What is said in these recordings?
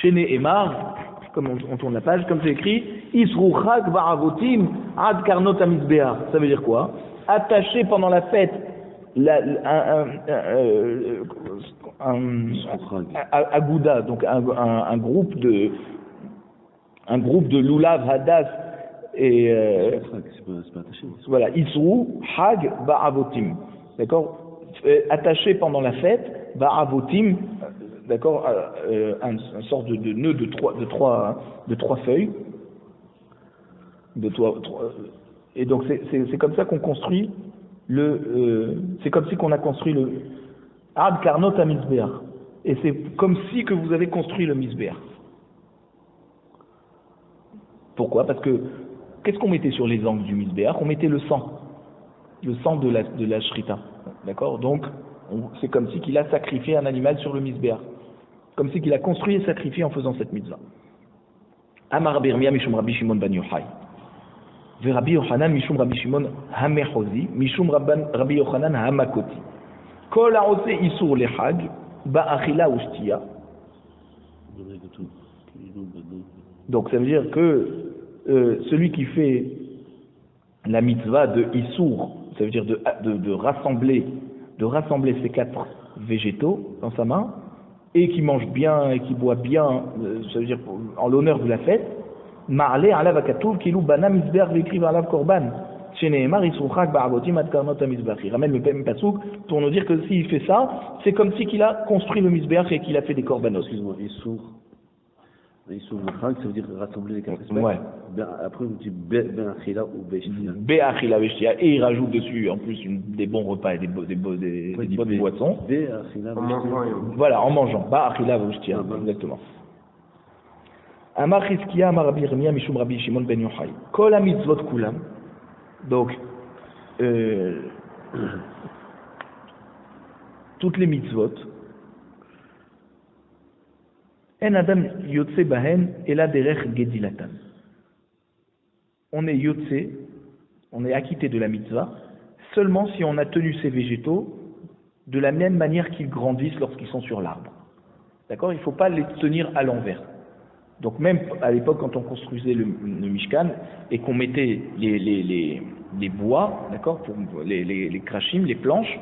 Chez Nehemar, comme on tourne la page, comme c'est écrit, Isru Chag Ba'avotim Ad Karnot Amizbeach. Ça veut dire quoi? Attaché pendant la fête Agouda, donc un groupe de Lulav, Hadas et c'est pas attaché. voilà, Isru Hag Ba'avotim. D'accord? Attaché pendant la fête, Ba'avotim, d'accord, une sorte de nœud de trois feuilles. Et donc c'est comme ça qu'on construit c'est comme si qu'on a construit le Ad Karnot HaMizbeach. Et c'est comme si que vous avez construit le Mizbeach. Pourquoi? Parce que qu'est-ce qu'on mettait sur les angles du Mizbeach? On mettait le sang de la Shrita. D'accord? Donc c'est comme si qu'il a sacrifié un animal sur le Mizbeach. Comme si qu'il a construit et sacrifié en faisant cette mitzvah. Amar Birmia Mishum Rabbi Shimon ben Yochai. Rabbi Yochanan Mishum Rabbi Shimon Hamechozi, Mishum Rabbi Yochanan Hamakoti. Kol haose isur lehag, ba'achila ou shtiya. Donc ça veut dire que celui qui fait la mitzvah de isur, ça veut dire de rassembler ces 4 végétaux dans sa main, et qui mange bien et qui boit bien, ça veut dire en l'honneur de la fête, Ma'ale alav akatuv kilu bana mizbeach ve'ikriv alav korban. Sheneemar isruchak ba'avotim ad karnot hamizbeach. Il ramène le même pasuk pour nous dire que s'il fait ça, c'est comme si qu'il a construit le mizbeach et qu'il a fait des korbanos. Excuse-moi, isur l'chag, ça veut dire rassembler les 4 espèces. Ouais. Après vous dites be'achila ou be'shtia. Be'achila ve'shtia, et il rajoute dessus en plus des bons repas et des bonnes boissons. Be'achila ve'shtia. Voilà, en mangeant. Ba'achila ve'shtia, exactement. Amar Chizkiya, Amar Rabbi Yirmiyah, Mishum Rabbi Shimon ben Yochai. Kol ha-mitzvot kulam. Donc, toutes les mitzvot, en adam yotze bahen ela derech gedilatan. On est yotze, on est acquitté de la mitzvah, seulement si on a tenu ces végétaux de la même manière qu'ils grandissent lorsqu'ils sont sur l'arbre. D'accord? Il ne faut pas les tenir à l'envers. Donc même à l'époque, quand on construisait le Mishkan et qu'on mettait les bois, d'accord, pour les krachim, les planches,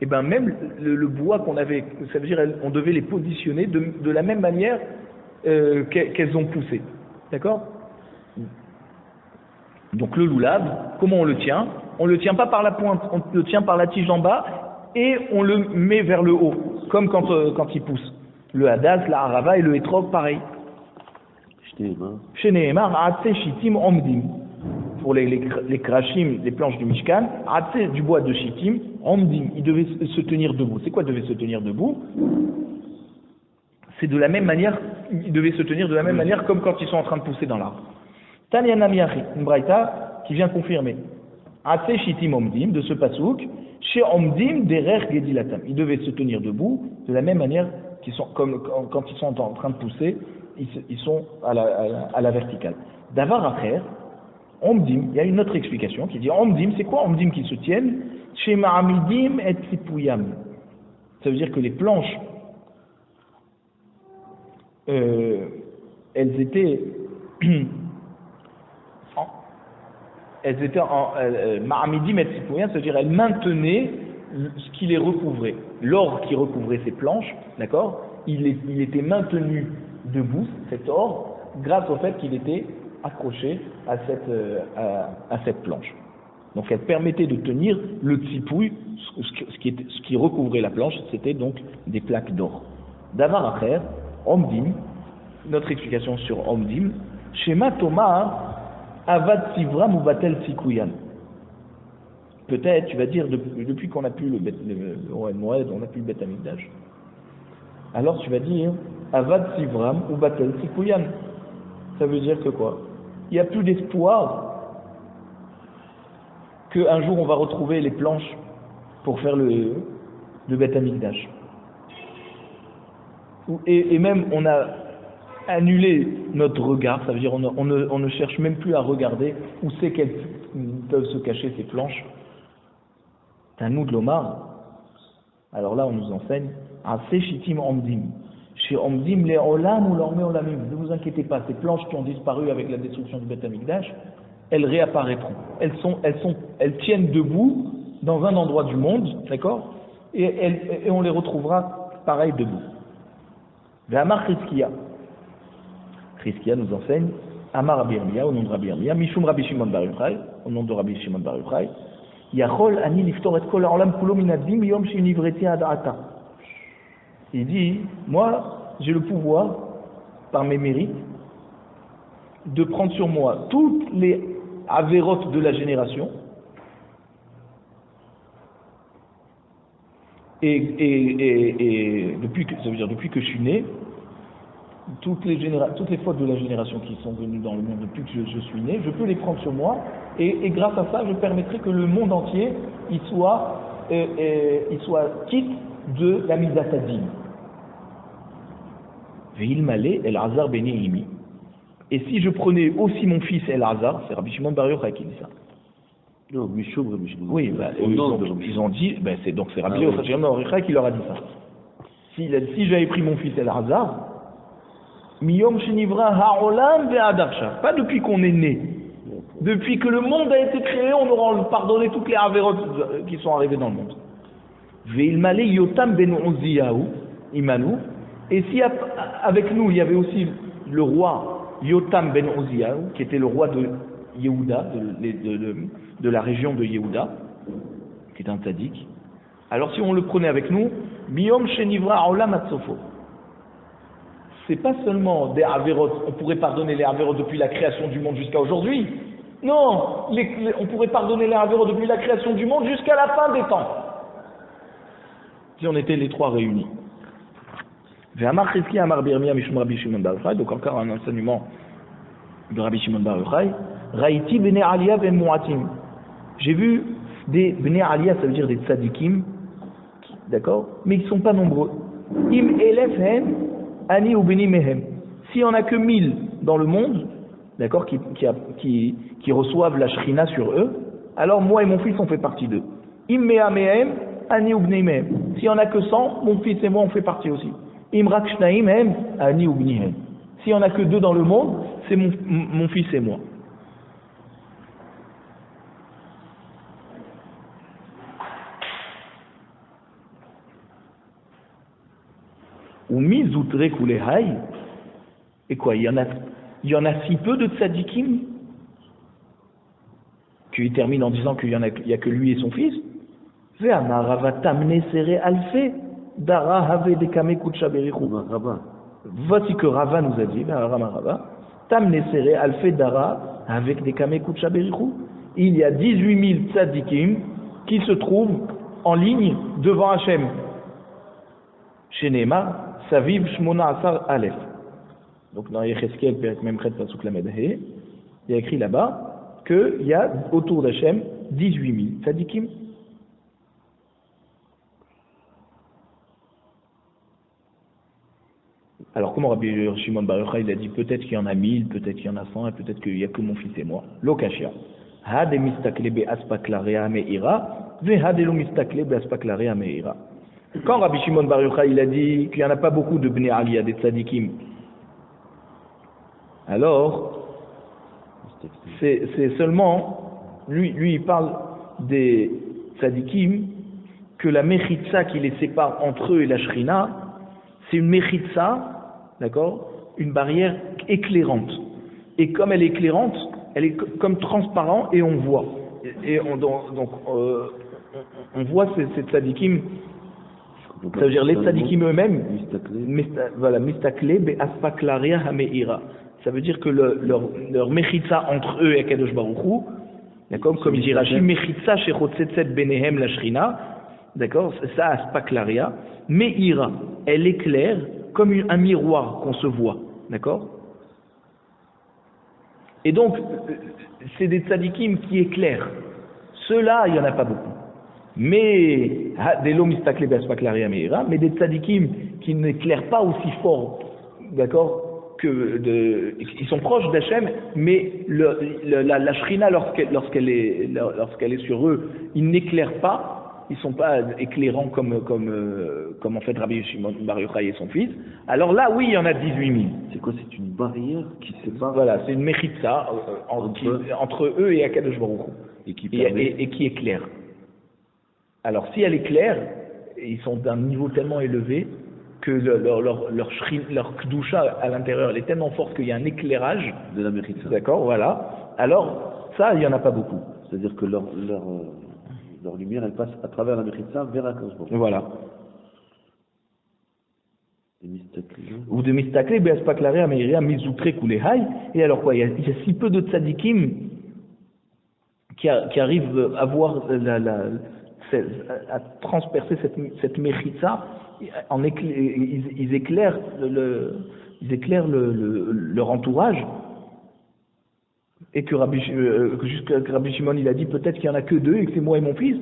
et ben même le bois qu'on avait, ça veut dire on devait les positionner de la même manière qu'elles ont poussé, d'accord? Donc le loulav, comment on le tient? On le tient pas par la pointe, on le tient par la tige d'en bas et on le met vers le haut, comme quand il pousse. Le hadas, la harava et le etrog, pareil. Chez Nehemar, Atse Shittim Omdim. Pour les krachim, les planches du Mishkan, Atse du bois de Shittim, Omdim. Il devait se tenir debout. C'est quoi devait se tenir debout? C'est de la même manière, il devait se tenir de la même manière comme quand ils sont en train de pousser dans l'arbre. Tanyana Miyachi, une braïta qui vient confirmer. Atse Shittim Omdim, de ce pasouk, chez Omdim Derer Gedilatam. Il devait se tenir debout de la même manière comme quand ils sont en train de pousser. Ils sont à la verticale. Davar acher, omdim, il y a une autre explication qui dit omdim, c'est quoi omdim qui se tiennent? Chez ma'amidim et tzipuyam. Ça veut dire que les planches, elles étaient ma'amidim et tzipuyam, ça veut dire elles maintenaient ce qui les recouvrait. L'or qui recouvrait ces planches, d'accord, il était maintenu debout, cet or, grâce au fait qu'il était accroché à cette planche. Donc elle permettait de tenir le tsipouille, ce qui recouvrait la planche, c'était donc des plaques d'or. Davar acher, omdim, notre explication sur omdim, Shema Thomas, avad sivram ou batel sikuyan. Peut-être, tu vas dire, depuis qu'on n'a plus le Oren Moed, on n'a plus le Bet Hamikdash. Alors tu vas dire Avad Sivram ou Batel Sikuyan. Ça veut dire que quoi? Il n'y a plus d'espoir qu'un jour on va retrouver les planches pour faire le Bet Hamikdash. Et même on a annulé notre regard, ça veut dire on ne cherche même plus à regarder où c'est qu'elles peuvent se cacher ces planches. C'est à nous de l'Omar. Alors là on nous enseigne Ase Shitim Omdim. Chez Omdim les Olam ou l'Ormé Olamim. Ne vous inquiétez pas, ces planches qui ont disparu avec la destruction du Beth Amikdash, elles réapparaîtront. Elles tiennent debout dans un endroit du monde, d'accord, et on les retrouvera pareil debout. Amar Chizkiya. Chizkiya nous enseigne Amar Rabbi Yirmiyah, au nom de Rabbi Yirmiyah, Mishum Rabbi Shimon Bar Yochai, au nom de Rabbi Shimon Bar Yochai, Yachol ani liftor et kol ha'olam kulo min ad-dim yom shenivreti ad ata. Il dit, moi, j'ai le pouvoir, par mes mérites, de prendre sur moi toutes les avérotes de la génération, et depuis que, ça veut dire depuis que je suis né, toutes les fautes de la génération qui sont venues dans le monde depuis que je suis né, je peux les prendre sur moi, et grâce à ça, je permettrai que le monde entier il soit quitte de la Midatadine. Ve'ilmale El-Hazar Beni Imi. Et si je prenais aussi mon fils El-Hazar, c'est Rabbi Shimon Bar Yochai qui dit ça. Non, Mishum, Rabbi Shimon. Oui, ils ont dit, c'est Rabbi Shimon Bar Yochai qui leur a dit ça. Si j'avais pris mon fils El-Hazar, Miyom Shenivra Ha'olam Ve'adarsha, pas depuis qu'on est né. Depuis que le monde a été créé, on aura pardonné toutes les avérotes qui sont arrivées dans le monde. Ve'ilmale Yotam Ben Uziyahu, Imanu. Et si avec nous, il y avait aussi le roi Yotam Ben Uziyahu, qui était le roi de Yehuda, de la région de Yehuda, qui est un tzaddik. Alors si on le prenait avec nous, Miyom Shenivra Olam Atzofo. C'est pas seulement des avérotes, on pourrait pardonner les avérotes depuis la création du monde jusqu'à aujourd'hui. Non, on pourrait pardonner les avérotes depuis la création du monde jusqu'à la fin des temps. Si on était les trois réunis. Ve'amar Chizkiya Amar Birmia Mishum Rabbi Shimon Bar Yochai, donc encore un enseignement de Rabbi Shimon Bar Yochai. Raïti Bnei Aliyah Ben Mu'atim. J'ai vu des Bnei Aliyah, ça veut dire des tzadikim, d'accord, mais ils ne sont pas nombreux. Im Elef Hem Ani ou Beni Mehem. S'il n'y en a que 1000 dans le monde, d'accord, qui reçoivent la Shrina sur eux, alors moi et mon fils on fait partie d'eux. Im Mea Mehem Ani ou Bnei Mehem. S'il n'y en a que 100, mon fils et moi on fait partie aussi. Imrak Shnaim Hem Ani ou Bni Hem. S'il n'y en a que 2 dans le monde, c'est mon fils et moi. Ou mizoutre kulehai. Et quoi, il y en a si peu de tzadikim qu'il termine en disant qu'il y a que lui et son fils. Ve'amarava tamne sere alfe dara have dekame kutsha berichu. Voici que Rava nous a dit, Rava, tamne sere alfe dara avec dekame kutsha berichu. Il y a 18 000 tzadikim qui se trouvent en ligne devant Hachem. Chez Neymar, Saviv Shmona Asar Aleph. Donc dans Yecheskel, Perek Memchet Pasuk Lamed He, il y a écrit là-bas qu'il y a autour d'Hachem 18 000 tzadikim. Alors comment Rabbi Shimon Bar Yochai il a dit peut-être qu'il y en a 1000, peut-être qu'il y en a 100, et peut-être qu'il n'y a que mon fils et moi. Lokashia. Hade mistakle be aspaklarea meira, ve hade lo mistakle be aspaklarea meira. Quand Rabbi Shimon Bar Yochai il a dit qu'il n'y en a pas beaucoup de Bnei Aliyah, des tzadikim, alors c'est seulement, lui il parle des tzadikim, que la mechitza qui les sépare entre eux et la shrina, c'est une mechitza, d'accord, une barrière éclairante. Et comme elle est éclairante, elle est comme transparent et on voit. Et on voit ces tzadikim. Ça veut dire les tzadikim eux-mêmes, voilà, mistakle be aspaklaria hameira. Ça veut dire que leur mechitza entre eux et Kadosh Baruch Hu, d'accord, comme il dit Rashi, mechitza shechotzetzet benehem la shrina, d'accord, ça aspaklaria, meira, elle éclaire comme un miroir qu'on se voit, d'accord. Et donc, c'est des tzadikim qui éclairent. Ceux-là, il n'y en a pas beaucoup. Mais des des tzadikim qui n'éclairent pas aussi fort, d'accord, ils sont proches d'Hachem, mais la shrina lorsqu'elle est sur eux, ils n'éclairent pas ils sont pas éclairants comme en fait Rabbi Shimon Bar Yochai et son fils, alors là, oui, il y en a 18 000. C'est quoi? C'est une barrière qui sépare Voilà, c'est une mechitza entre eux et Akadosh Baruch Hu, et qui est claire. Alors, si elle est claire, ils sont d'un niveau tellement élevé que leur kdusha à l'intérieur, elle est tellement forte qu'il y a un éclairage de la mechitza. D'accord, voilà. Alors, ça, il n'y en a pas beaucoup. C'est-à-dire que leur lumière, elle passe à travers la mechitza vers Akadosh Baruch Hu. Voilà. Ou de mistakle, be'aspaklare, ameiria, mizoutre, kulehai. Et alors quoi, il y a si peu de tzadikim qui arrivent à voir à transpercer cette mechitza, ils éclairent leur entourage, et que Rabbi Shimon il a dit peut-être qu'il n'y en a que 2 et que c'est moi et mon fils.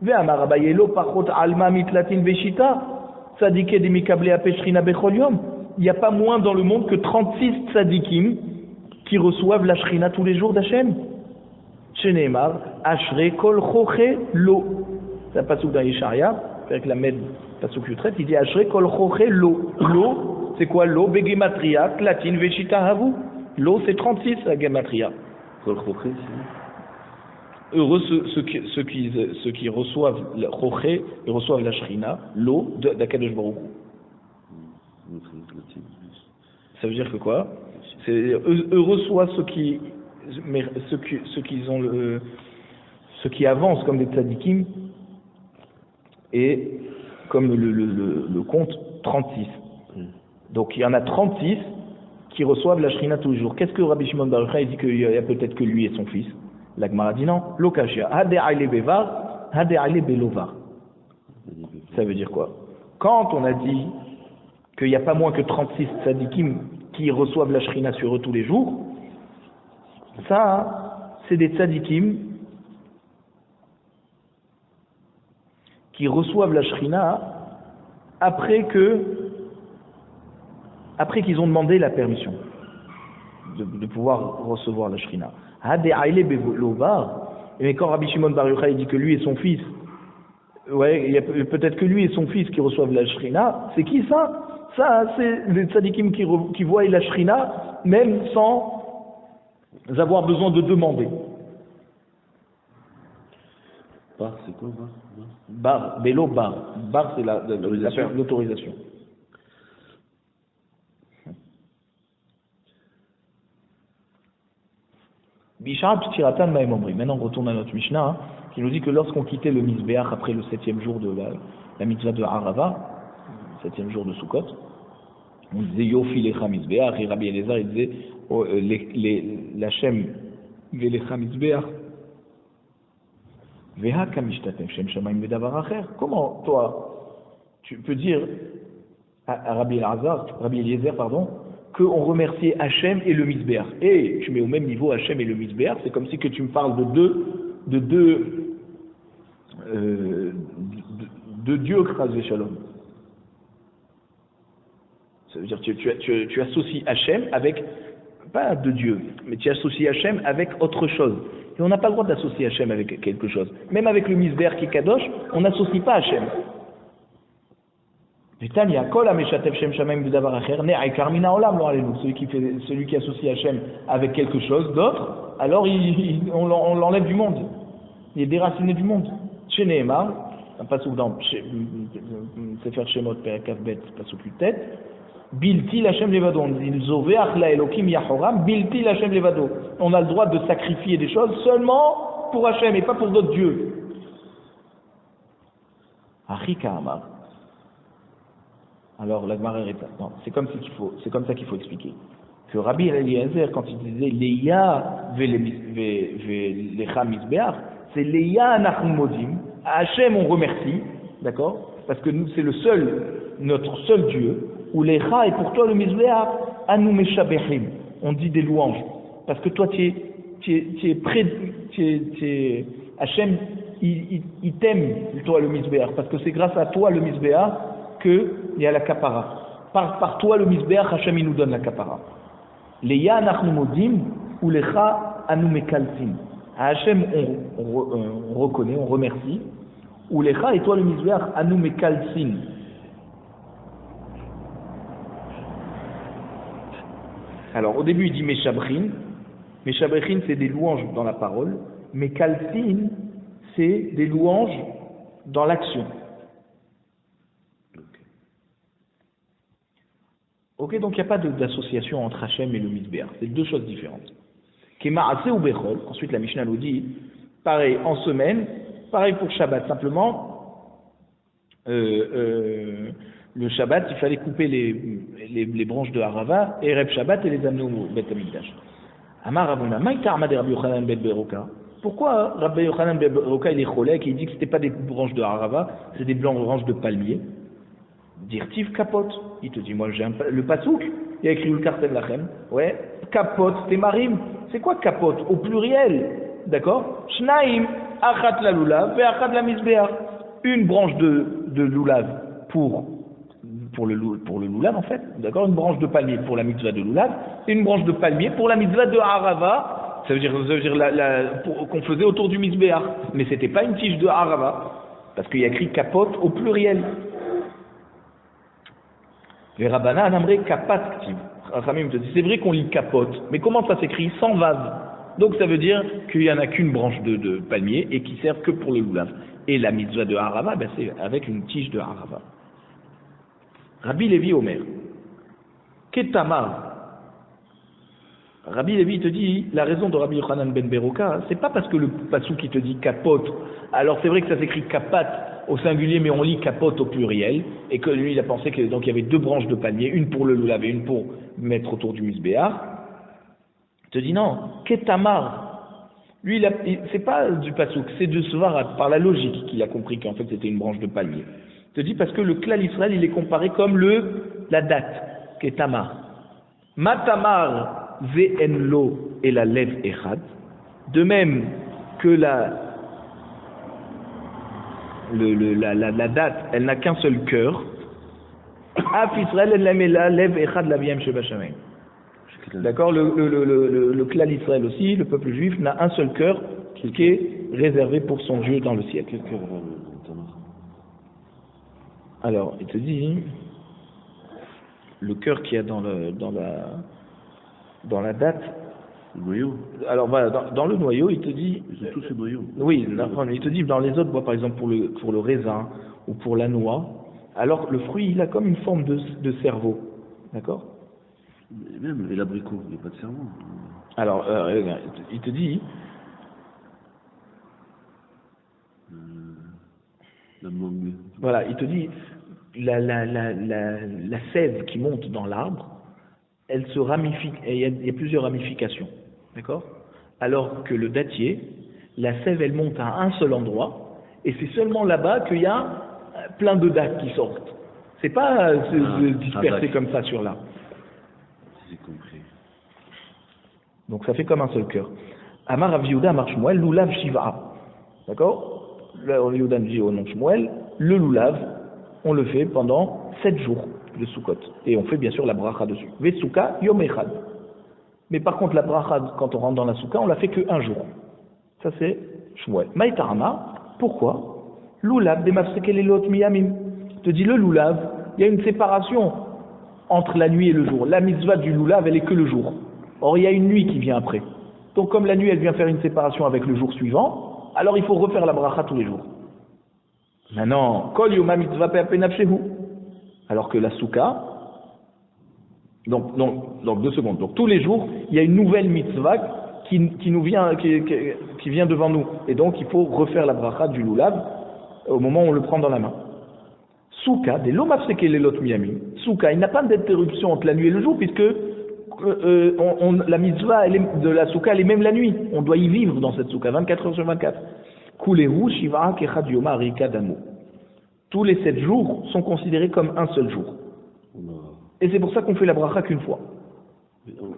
Ve'amar Abayelo pachot alma mitlatin veshita tzadike de mikable apeshrina bechol yom. Il n'y a pas moins dans le monde que 36 tzadikim qui reçoivent la shrina tous les jours d'Hachem. Sheneemar ashre kol choche lo. C'est un pasuk dans Yesharia, avec la med pasuk yutret, il dit ashre kol choche lo. Lo, c'est quoi lo? Begematria tlatin veshita havu. Lo, c'est 36 la gematria. Kol choche, c'est heureux ceux qui reçoivent le choché et reçoivent la shrina, l'eau d'Akadosh Baruch Hu. Ça veut dire que quoi? C'est heureux soit ceux qui avancent comme des tzadikim, et comme le compte 36. Donc il y en a 36 qui reçoivent la shrina tous les jours. Qu'est-ce que Rabbi Shimon Bar Yochai dit qu'il y a peut-être que lui et son fils? La Gemara dit non, lokashia, hade aile bevar, hade aile belovar. Ça veut dire quoi? Quand on a dit qu'il n'y a pas moins que 36 tzadikim qui reçoivent la shrina sur eux tous les jours, ça, c'est des tzadikim qui reçoivent la shrina après qu'ils ont demandé la permission de pouvoir recevoir la shrina. Mais quand Rabbi Shimon Bar Yochai dit que lui et son fils, ouais, il y a peut-être que lui et son fils qui reçoivent la shrina, c'est qui ça? Ça, c'est les tzadikim qui voient la shrina même sans avoir besoin de demander. Bar, c'est quoi bar? Bélo bar. Bar, c'est l'autorisation. Maintenant on retourne à notre Mishnah, qui nous dit que lorsqu'on quittait le Mizbeach après le 7e jour de la mitzvah de Harava, 7e jour de Sukkot, on disait Yofi lecha Mizbeach, et Rabbi Eliezer il disait l'Hachem velecha Mizbeach veha kamishtatem shem shamayim vedavar acher. Comment toi tu peux dire à Rabbi Eliezer qu'on remerciait Hachem et le Mizbeach. Et tu mets au même niveau Hachem et le Mizbeach, c'est comme si que tu me parles de deux dieux, Chas v'Shalom. Ça veut dire que tu associes Hachem avec, pas de Dieu, mais tu associes Hachem avec autre chose. Et on n'a pas le droit d'associer Hachem avec quelque chose. Même avec le Mizbeach qui est Kadosh, on n'associe pas Hachem. Celui qui associe Hachem avec quelque chose d'autre, alors on l'enlève du monde. Il est déraciné du monde. Chez Nehemar, un pasuk dans Sefer Shemot Perek Bet, pasuk Yutet, Bilti Lachem Levado. Bilti Lachem Levado. On a le droit de sacrifier des choses seulement pour Hachem et pas pour d'autres dieux. Achika Amar. Alors la Gemara répond, non, c'est comme ça qu'il faut expliquer. Que Rabbi Eliezer, quand il disait Leia velecha mizbeach, c'est Leia anachnu modim, à Hachem on remercie, d'accord? Parce que nous c'est notre seul Dieu, ou Lecha et pour toi le mizbeach, anu meshabechim, on dit des louanges, parce que toi tu es près, Hachem il t'aime toi le mizbeach, parce que c'est grâce à toi le mizbeach qu'il y a la kapara. Par toi, le Mizbeach, Hachem, il nous donne la kapara. Leya anachnu modim, ou lecha anu mekaltin. À Hachem, on reconnaît, on remercie, Ou lecha, et toi le mizbeach, anu mekalsin. Alors, au début, il dit Meshabrin. Meshabrin, c'est des louanges dans la parole. Mekalsin, c'est des louanges dans l'action. Ok, donc il n'y a pas d'association entre Hachem et le Mizbeach. C'est deux choses différentes. Kema'ase ou Bechol, ensuite la Mishnah nous dit, pareil en semaine, pareil pour Shabbat. Simplement, le Shabbat, il fallait couper les branches de Harava, et Reb Shabbat et les amener au Bet Amikdash. Amar Ravuna, Maïta Armad Rabbi Yochanan Bet Beroka. Pourquoi Rabbi Yochanan Bet Beroka il est cholek et il dit que c'était pas des branches de Harava, c'est des branches de palmier? Dirtiv capote. Il te dit, moi j'ai le pasouk, il y a écrit le Kartem Lachem. Ouais, capote, témarim. C'est quoi capote? Au pluriel. D'accord? Shnaim, achat la lulav, et achat la mizbeach. Une branche de lulav pour le lulav en fait. D'accord? Une branche de palmier pour la mitzvah de lulav, et une branche de palmier pour la mitzvah de harava. Ça veut dire qu'on faisait autour du mizbeach. Mais c'était pas une tige de harava. Parce qu'il y a écrit capote au pluriel. Les Rabbana Anamre kapat ktiv. Rachamim te dit, c'est vrai qu'on lit capote, mais comment ça s'écrit? Sans vase. Donc ça veut dire qu'il n'y en a qu'une branche de palmier et qui sert que pour le lulav. Et la mitzvah de harava, ben c'est avec une tige de harava. Rabbi Lévi Omer. Ketamar. Rabbi Lévi te dit, la raison de Rabbi Yochanan ben Beroka, c'est pas parce que le passouk qui te dit capote. Alors c'est vrai que ça s'écrit kapat au singulier, mais on lit capote au pluriel, et que lui il a pensé que donc il y avait deux branches de palmier, une pour le lulav et une pour mettre autour du misbéach. Il te dit non, ketamar. Lui c'est pas du passouk, c'est de Svarat, par la logique qu'il a compris qu'en fait c'était une branche de palmier. Il te dit parce que le klal Israël il est comparé comme la date, ketamar. Matamar ve'enlo et la lev echad. De même que la date, elle n'a qu'un seul cœur. Af Israël, elle la lev echad la biyam sheba shamayim. D'accord, le klal Israël aussi, le peuple juif, n'a un seul cœur qui est réservé pour son Dieu dans le ciel. Quel cœur? Alors, il te dit, le cœur qu'il y a dans la date. Le noyau. Alors voilà, dans le noyau, il te dit. Ils ont tous ce noyau. Oui, il te dit dans les autres bois, par exemple pour le raisin ou pour la noix, alors le fruit il a comme une forme de cerveau, d'accord? Et même l'abricot, il n'y a pas de cerveau. Alors, il te dit. La mangue. Voilà, il te dit la sève qui monte dans l'arbre, elle se ramifie, et il y a plusieurs ramifications, d'accord? Alors que le dattier, la sève elle monte à un seul endroit, et c'est seulement là-bas qu'il y a plein de dattes qui sortent. C'est pas dispersé comme ça sur là. J'ai compris. Donc ça fait comme un seul cœur. Amar Rav Yehuda Amar Shmuel, Lulav Shiva. D'accord? Rav Yehuda dit au nom Shmuel, le Lulav, on le fait pendant 7 jours de Sukkot. Et on fait bien sûr la bracha dessus. Vesuka Yom Echad. Mais par contre, la bracha, quand on rentre dans la Souka, on la fait que un jour. Ça c'est Shmuel. Maïtarama, pourquoi? Lulav Bemafsekelelot Miyamim. Te dit le Lulav, il y a une séparation entre la nuit et le jour. La mitzvah du Lulav, elle est que le jour. Or, il y a une nuit qui vient après. Donc, comme la nuit, elle vient faire une séparation avec le jour suivant, alors il faut refaire la bracha tous les jours. Maintenant, Kol Yoma Mitzvah Pe'apenafshehu. Alors que la Souka, donc 2 secondes. Donc, tous les jours, il y a une nouvelle mitzvah qui vient devant nous. Et donc, il faut refaire la bracha du Lulav au moment où on le prend dans la main. Souka, des lomafseke lelot miyamim. Souka, il n'a pas d'interruption entre la nuit et le jour, puisque la mitzvah de la souka, elle est même la nuit. On doit y vivre dans cette souka, 24 heures sur 24. Kulehu shiva kechad yoma rika damo. Tous les 7 jours sont considérés comme un seul jour. Et c'est pour ça qu'on fait la bracha qu'une fois.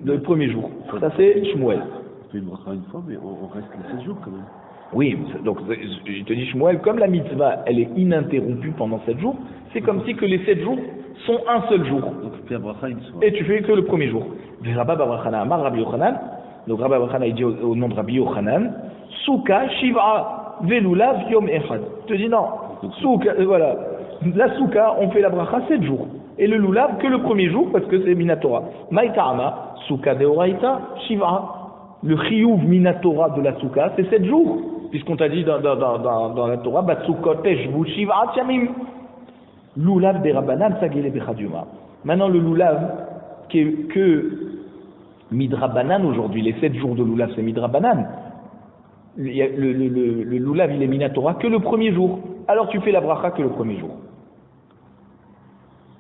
Le premier jour. Ça c'est Shmuel. On fait une bracha une fois, mais on reste les 7 jours quand même. Oui, donc je te dis Shmuel, comme la mitzvah, elle est ininterrompue pendant 7 jours, c'est comme si que les 7 jours sont un seul jour. Donc tu fais la bracha une fois. Et tu fais que le premier jour. Rabba Babrachana Amar Rabbi Yochanan, donc Rabbi Babrachana il dit au nom de Rabbi Yochanan, Souka Shiva. velulav yom echad. Je te dis non, souka, voilà, la souka, on fait la bracha 7 jours. Et le lulav que le premier jour, parce que c'est minatora. Maïta'ama, souka deoraita, shiva. Le chiyuv minatora de la souka, c'est 7 jours. Puisqu'on t'a dit dans la Torah, Batsukotesh vu shiva yamim. Lulav de Rabbanan, sagele bechaduma. Maintenant, le lulav, que midrabanan aujourd'hui, les 7 jours de lulav, c'est midrabanan. Le lulav, il est minatora que le premier jour. Alors tu fais la bracha que le premier jour.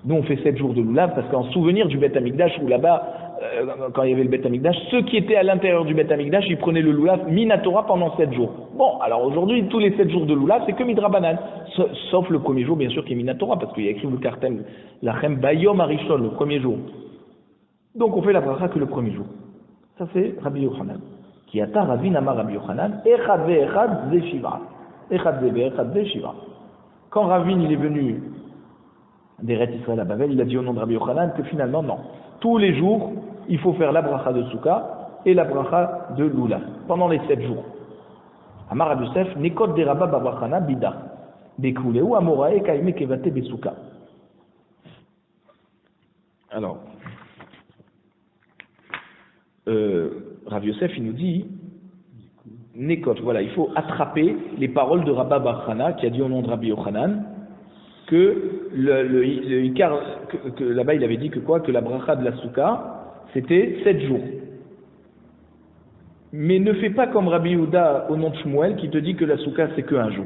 Nous, on fait 7 jours de lulav parce qu'en souvenir du Beth Amikdash, où là-bas, quand il y avait le Beth Amikdash, ceux qui étaient à l'intérieur du Beth Amikdash, ils prenaient le lulav minatora pendant 7 jours. Bon, alors aujourd'hui, tous les 7 jours de lulav, c'est que midrabanan. Sauf le premier jour, bien sûr, qui est minatora, parce qu'il y a écrit le kartem, lachem bayom arishon, le premier jour. Donc on fait la bracha que le premier jour. Ça c'est Rabbi Yochanan. Qui ata Ravin amar Rabbi Yochanan, echad ve echad ze shiva. Echad ve echad ze shiva. Quand Ravin il est venu d'Eretz Israël à Babel, il a dit au nom de Rabbi Yochanan que finalement non. Tous les jours, il faut faire la bracha de Souka et la bracha de Lula. Pendant les 7 jours. Amar Rabbi Yosef, nekot de Rabba babrachana bida. Bekuleu amorae kaime kevate besouka. Alors, Rav Yosef, il nous dit, Nekot, voilà, il faut attraper les paroles de Rabba Barchana, qui a dit au nom de Rabbi Yochanan, que là-bas il avait dit que quoi? Que la bracha de la Souka, c'était 7 jours. Mais ne fais pas comme Rabbi Yehuda au nom de Shmuel, qui te dit que la Souka c'est que un jour,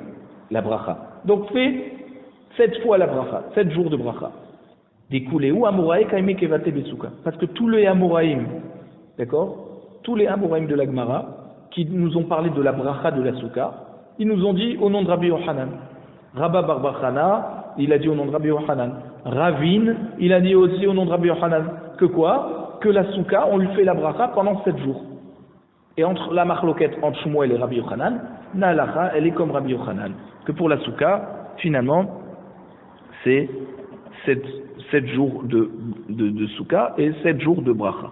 la bracha. Donc fais 7 fois la bracha, 7 jours de bracha. Découlez où Amoraï Kaime Kevate Besouka. Parce que tous les Amoraïm, d'accord? Tous les Amoraïm de la Gemara, qui nous ont parlé de la bracha de la Souka, ils nous ont dit au nom de Rabbi Yochanan. Rabba Barbachana, il a dit au nom de Rabbi Yochanan. Ravin, il a dit aussi au nom de Rabbi Yochanan. Que quoi? Que la Souka, on lui fait la bracha pendant 7 jours. Et entre la marloquette entre Shmuel et Rabbi Yochanan, Nalacha, elle est comme Rabbi Yochanan. Que pour la Souka, finalement, c'est 7 jours de Souka et 7 jours de bracha.